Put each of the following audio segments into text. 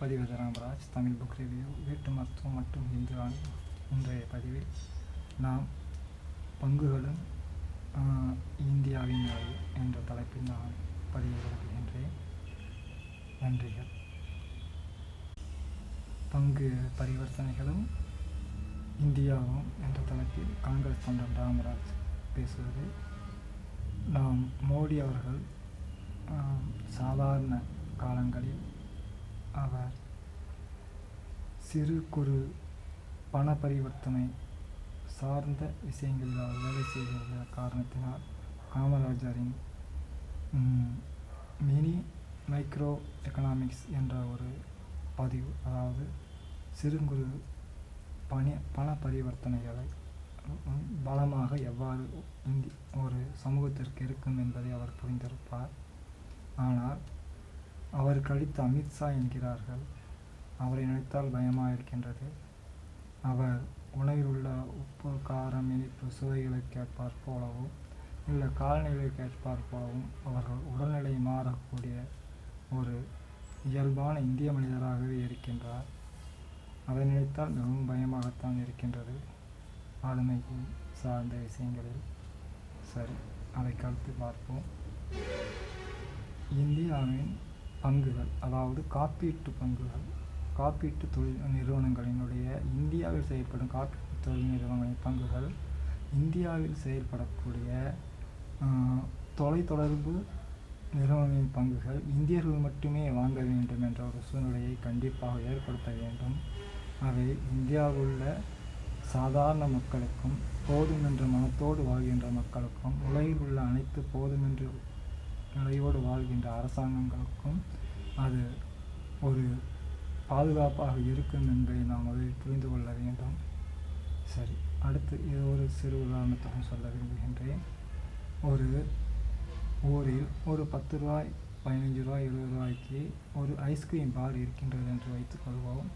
பதிவது Ramaraj, Tamil book review, வீட்டு மருத்துவம் மற்றும் இந்து ஆன்மீகம். இன்றைய பதிவில் நாம் பங்குகளும் இந்தியாவின் நிலை என்ற தலைப்பில் நான் பதிவு விரும்புகின்றேன். நன்றிகள். பங்கு பரிவர்த்தனைகளும் இந்தியாவும் என்ற தலைப்பில் காங்கிரஸ் தொண்டன் ராமராஜ் பேசுவது. நாம் மோடி அவர்கள் சாதாரண காலங்களில் அவர் சிறு குறு பண பரிவர்த்தனை சார்ந்த விஷயங்களில் அவர் வேலை செய்கிற காரணத்தினால் காமராஜரின் மினி மைக்ரோ எக்கனாமிக்ஸ் என்ற ஒரு பதிவு, அதாவது சிறு குறு பண பரிவர்த்தனைகளை பலமாக எவ்வாறு ஒரு சமூகத்திற்கு இருக்கும் என்பதை அவர் புரிந்திருப்பார். ஆனால் அவருக்கு அளித்த அமித்ஷா என்கிறார்கள், அவரை நினைத்தால் பயமாக இருக்கின்றது. அவர் உணவில் உள்ள உப்பு, காரம், இனிப்பு சுவைகளை கேட்பார் போலவும் இல்லை காலநிலை கேட்பார் போலவும் அவர்கள் உடல்நிலை மாறக்கூடிய ஒரு இயல்பான இந்திய மனிதராகவே இருக்கின்றார். அதை நினைத்தால் மிகவும் பயமாகத்தான் இருக்கின்றது. ஆளுமை சார்ந்த விஷயங்களில் சரி, அதை கருத்து பார்ப்போம். இந்தியாவின் பங்குகள், அதாவது காப்பீட்டு பங்குகள், காப்பீட்டு தொழில் நிறுவனங்களினுடைய இந்தியாவில் செயல்படும் காப்பீட்டு தொழில் நிறுவனங்களின் பங்குகள் இந்தியாவில் செயல்படக்கூடிய தொலைத்தொடர்பு நிறுவனங்களின் பங்குகள் இந்தியர்கள் மட்டுமே வாங்க வேண்டும் என்ற ஒரு சூழ்நிலையை கண்டிப்பாக ஏற்படுத்த வேண்டும். அவை இந்தியாவில் உள்ள சாதாரண மக்களுக்கும் போதும் என்ற மனத்தோடு வாழ்கின்ற மக்களுக்கும் உலகில் உள்ள அனைத்து போதுமென்று நிலையோடு வாழ்கின்ற அரசாங்கங்களுக்கும் அது ஒரு பாதுகாப்பாக இருக்கும் என்பதை நாம் அதை புரிந்து கொள்ள வேண்டும். சரி, அடுத்து இது ஒரு சிறு உதாரணத்துடன் சொல்ல விரும்புகின்றேன். ஒரு ஊரில் ஒரு 10 ரூபாய், 15 ரூபாய், 20 ரூபாய்க்கு ஒரு ஐஸ்கிரீம் பார் இருக்கின்றது என்று வைத்துக்கொள்வோம்.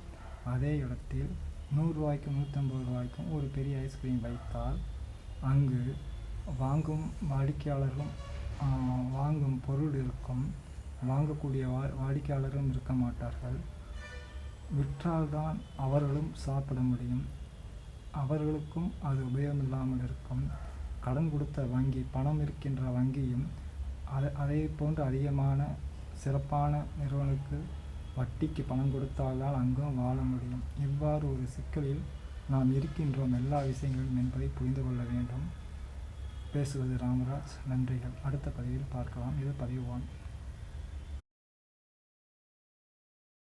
அதே இடத்தில் 100 ரூபாய்க்கும் 150 ரூபாய்க்கும் ஒரு பெரிய ஐஸ்கிரீம் வைத்தால் அங்கு வாங்கும் வாடிக்கையாளர்களும் வாங்கும் பொருள் இருக்கும், வாங்கக்கூடிய வாடிக்கையாளரும் இருக்க மாட்டார்கள். விற்றால்தான் அவர்களும் சாப்பிட முடியும், அவர்களுக்கும் அது உபயோகமில்லாமல் இருக்கும். கடன் கொடுத்த வங்கி, பணம் இருக்கின்ற வங்கியும் அதே போன்று அதிகமான சிறப்பான நிறுவனங்களுக்கு வட்டிக்கு பணம் கொடுத்தால்தான் அங்கும் வாழ முடியும். இவ்வாறு ஒரு சிக்கலில் நாம் இருக்கின்றோம் எல்லா விஷயங்களும் என்பதை புரிந்து கொள்ள வேண்டும். பேசுவது ராமராஜ். நன்றிகள். அடுத்த பதிவில் பார்க்கலாம். இது பதிவு 1.